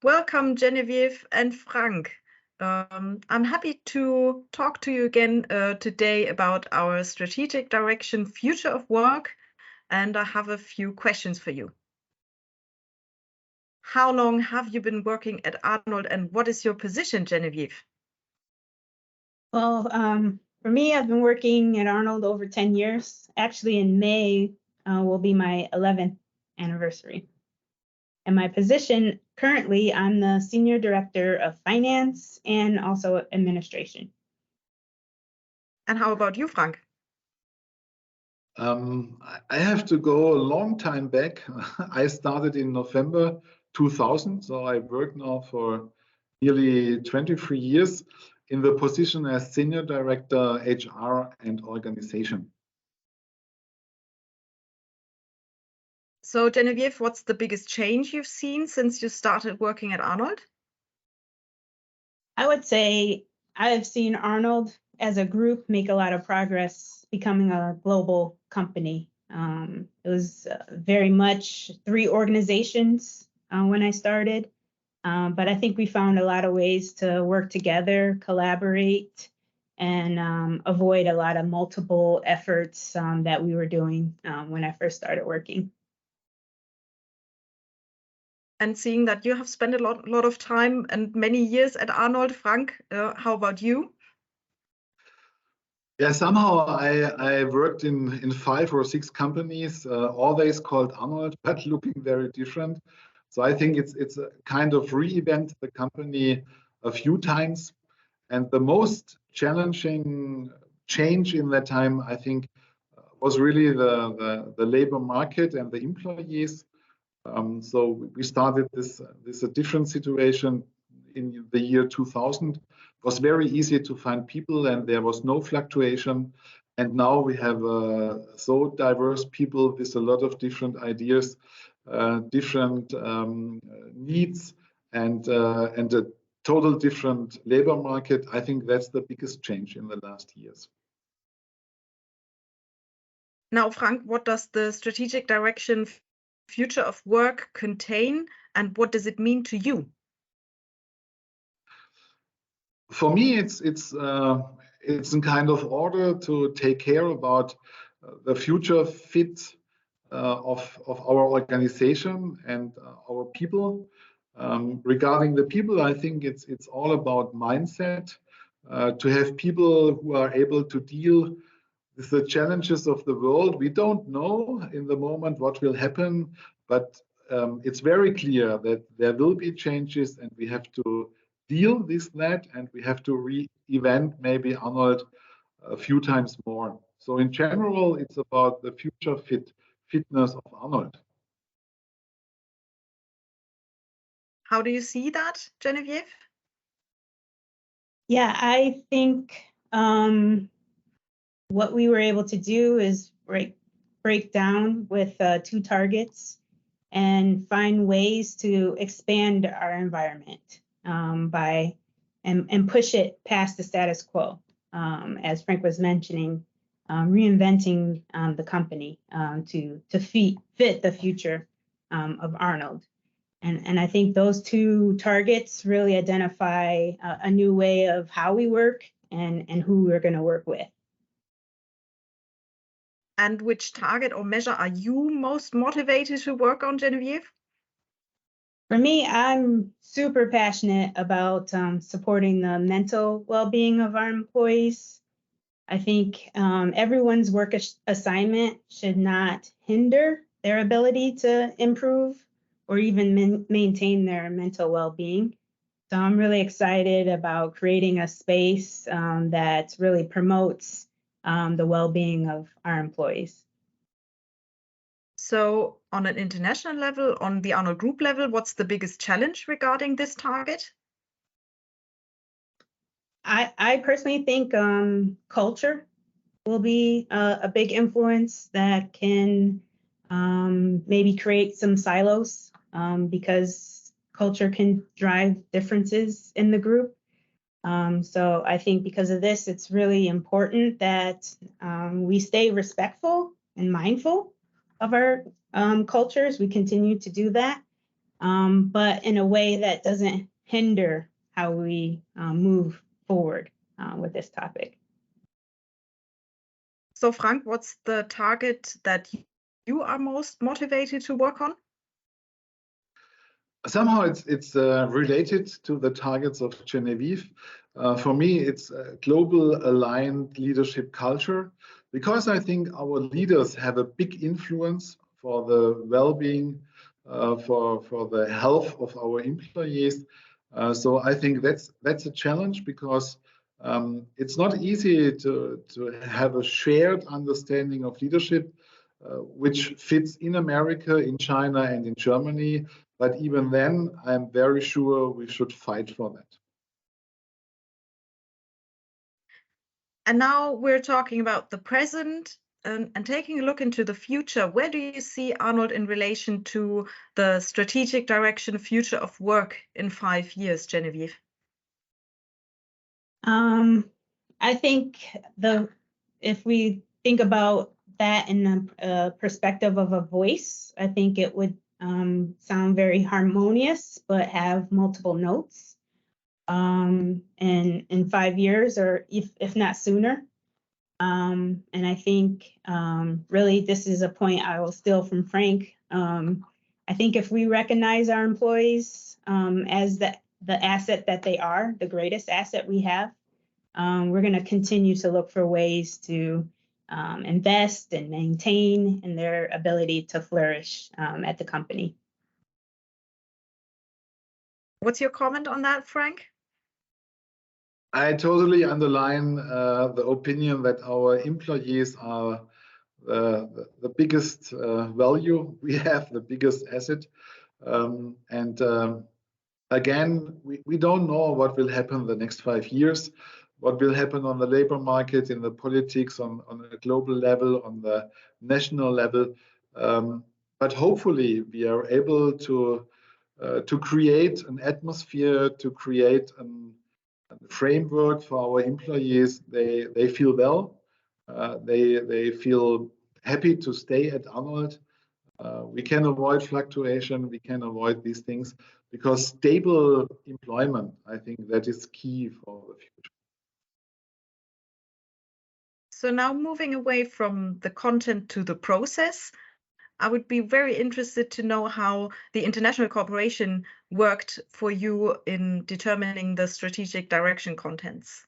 Welcome, Genevieve and Frank. I'm happy to talk to you again today about our strategic direction, future of work, and I have a few questions for you. How long have you been working at Arnold, and what is your position, Genevieve? Well, for me, I've been working at Arnold over 10 years. Actually, in May will be my 11th anniversary. And my position currently, I'm the Senior Director of Finance and also Administration. And how about you, Frank? I have to go a long time back. I started in November 2000, so I work now for nearly 23 years in the position as Senior Director, HR and Organization. So, Genevieve, what's the biggest change you've seen since you started working at Arnold? I would say I have seen Arnold as a group make a lot of progress becoming a global company. It was very much 3 organizations when I started, but I think we found a lot of ways to work together, collaborate, and avoid a lot of multiple efforts that we were doing when I first started working. And seeing that you have spent a lot of time and many years at Arnold, Frank, how about you? Yeah, somehow I worked in 5 or 6 companies, always called Arnold, but looking very different. So I think it's a kind of reinvent the company a few times. And the most challenging change in that time, I think, was really the labor market and the employees. So we started this a different situation in the year 2000. It was very easy to find people and there was no fluctuation. And now we have so diverse people with a lot of different ideas, different needs, and a total different labor market. I think that's the biggest change in the last years. Now, Frank, what does the strategic direction future of work contain, and what does it mean to you? For me, it's a kind of order to take care about the future fit of our organization and our people. Regarding the people, I think it's all about mindset, to have people who are able to deal with the challenges of the world. We don't know in the moment what will happen, but it's very clear that there will be changes and we have to deal with that and we have to reinvent maybe Arnold a few times more. So in general, it's about the future fitness of Arnold. How do you see that, Genevieve? Yeah, I think what we were able to do is break down with 2 targets and find ways to expand our environment and push it past the status quo. As Frank was mentioning, reinventing the company to fit the future of Arnold. And I think those 2 targets really identify a new way of how we work and who we're going to work with. And which target or measure are you most motivated to work on, Genevieve? For me, I'm super passionate about supporting the mental well-being of our employees. I think everyone's work assignment should not hinder their ability to improve or even maintain their mental well-being. So I'm really excited about creating a space that really promotes the well-being of our employees. So on an international level, on the Arnold Group level, what's the biggest challenge regarding this target? I personally think culture will be a big influence that can maybe create some silos because culture can drive differences in the group. So I think because of this, it's really important that we stay respectful and mindful of our cultures. We continue to do that. but in a way that doesn't hinder how we move forward with this topic. So Frank, what's the target that you are most motivated to work on? Somehow it's related to the targets of Genevieve. For me, it's a global aligned leadership culture, because I think our leaders have a big influence for the well-being, for the health of our employees. So I think that's a challenge, because it's not easy to have a shared understanding of leadership, which fits in America, in China, and in Germany. But even then, I'm very sure we should fight for that. And now we're talking about the present and taking a look into the future. Where do you see Arnold in relation to the strategic direction, future of work in 5 years, Genevieve? I think if we think about that in the perspective of a voice, I think it would sound very harmonious, but have multiple notes. And in 5 years, or if not sooner. And I think really this is a point I will steal from Frank. I think if we recognize our employees as the asset that they are, the greatest asset we have, we're going to continue to look for ways to invest and maintain in their ability to flourish at the company. What's your comment on that, Frank? I totally underline the opinion that our employees are the biggest value we have, the biggest asset. Again, we don't know what will happen the next 5 years, what will happen on the labor market, in the politics, on a global level, on the national level. But hopefully we are able to create an atmosphere, to create a framework for our employees. They feel well. They feel happy to stay at Arnold. We can avoid fluctuation. We can avoid these things, because stable employment, I think that is key for the future. So now moving away from the content to the process, I would be very interested to know how the international cooperation worked for you in determining the strategic direction contents.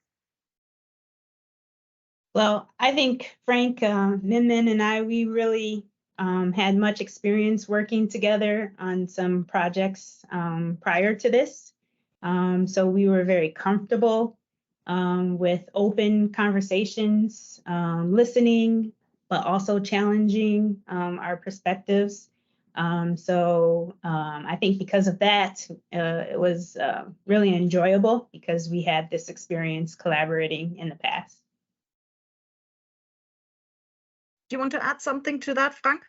Well, I think Frank, Min and I, we really had much experience working together on some projects prior to this. So we were very comfortable with open conversations, listening, but also challenging our perspectives. So I think because of that, it was really enjoyable, because we had this experience collaborating in the past. Do you want to add something to that, Frank?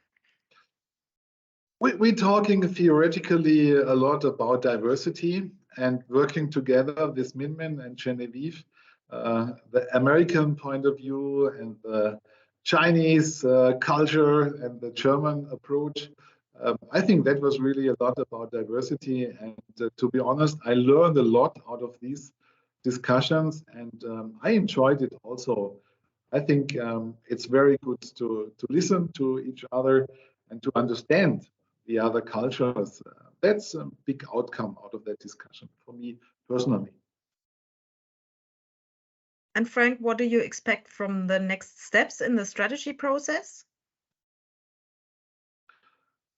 We're talking theoretically a lot about diversity and working together with Min and Genevieve, the American point of view and the Chinese culture and the German approach. I think that was really a lot about diversity. And to be honest, I learned a lot out of these discussions, and I enjoyed it also. I think it's very good to listen to each other and to understand the other cultures. That's a big outcome out of that discussion for me personally. And Frank, what do you expect from the next steps in the strategy process?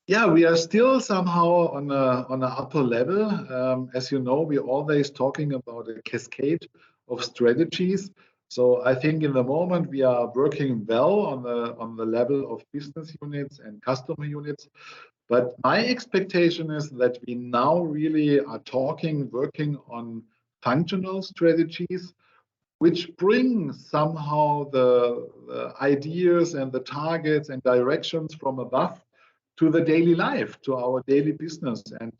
Yeah, we are still somehow on an upper level. As you know, we're always talking about a cascade of strategies. So I think in the moment we are working well on the level of business units and customer units. But my expectation is that we now really are working on functional strategies, which bring somehow the ideas and the targets and directions from above to the daily life, to our daily business. And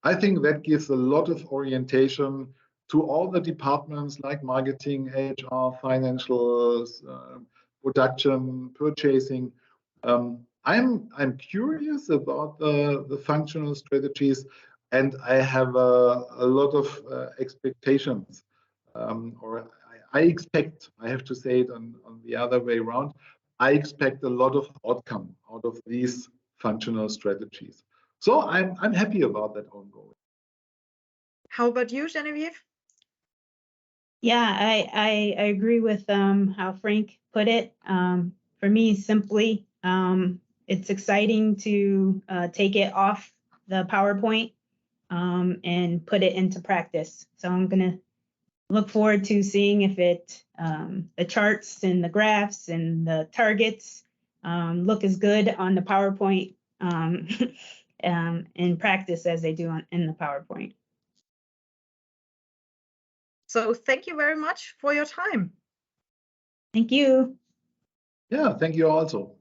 I think that gives a lot of orientation to all the departments like marketing, HR, financials, production, purchasing. I'm curious about the functional strategies, and I have a lot of expectations, or I expect, I have to say it on the other way around, I expect a lot of outcome out of these functional strategies. So I'm happy about that ongoing. How about you, Genevieve? Yeah, I agree with how Frank put it. For me, simply, it's exciting to take it off the PowerPoint and put it into practice. So I'm going to look forward to seeing if it, the charts and the graphs and the targets look as good on the PowerPoint in practice as they do in the PowerPoint. So thank you very much for your time. Thank you. Yeah, thank you also.